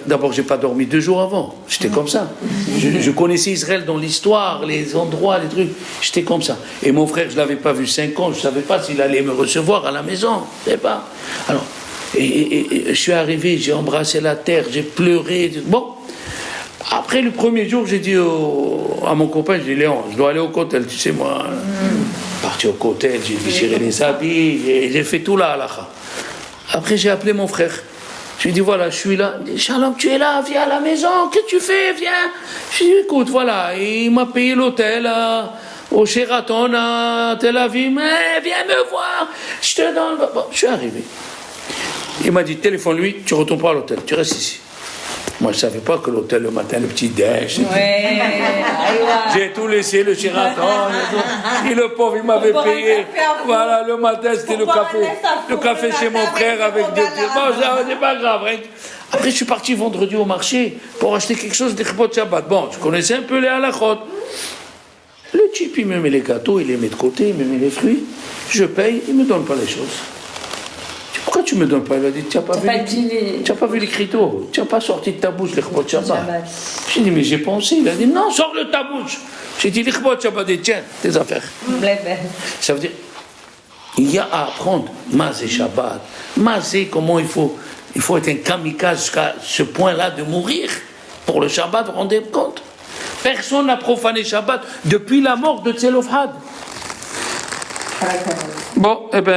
d'abord, j'ai pas dormi 2 jours avant. J'étais comme ça. Je connaissais Israël dans l'histoire, les endroits, les trucs. J'étais comme ça. Et mon frère, je l'avais pas vu 5 ans. Je savais pas s'il allait me recevoir à la maison. Je sais pas. Alors, et je suis arrivé, j'ai embrassé la terre, j'ai pleuré. Bon. Après le premier jour, j'ai dit à mon copain, j'ai dit Léon, je dois aller au cotel, tu sais moi. Parti au cotel, j'ai déchiré les habits, j'ai fait tout là, halakha. Après, j'ai appelé mon frère. Je lui ai dit, voilà, je suis là. Il dit, Shalom, tu es là, viens à la maison, qu'est-ce que tu fais, viens. Je lui ai dit, écoute, voilà, il m'a payé l'hôtel au Sheraton à Tel Aviv. Mais viens me voir, je te donne. Bon, je suis arrivé. Il m'a dit, téléphone-lui, tu ne retournes pas à l'hôtel, tu restes ici. Moi, je ne savais pas que l'hôtel, le matin, le petit déj. J'ai tout laissé, le Sheraton. Et le pauvre, il m'avait payé. Voilà, le matin, c'était le café chez mon frère avec des... Bon, c'est pas grave. Hein. Après, je suis parti vendredi au marché pour acheter quelque chose de Lichvot Shabbat. Bon, je connaissais un peu les halachot. Le type, il me met les gâteaux, il les met de côté, il me met les fruits. Je paye, il ne me donne pas les choses. Pourquoi tu ne me donnes pas? Il a dit, tu n'as pas vu l'écriteau, tu n'as pas sorti de ta bouche Lichvot Shabbat. J'ai dit, mais j'ai pensé. Il a dit, non, sors de ta bouche. J'ai dit, Lichvot Shabbat, tiens, tes affaires. Ça veut dire, il y a à apprendre, Mazé Shabbat, Mazé, comment il faut être un kamikaze jusqu'à ce point-là de mourir pour le Shabbat, vous vous rendez compte? Personne n'a profané Shabbat depuis la mort de Tzelofhad. Bon, eh bien.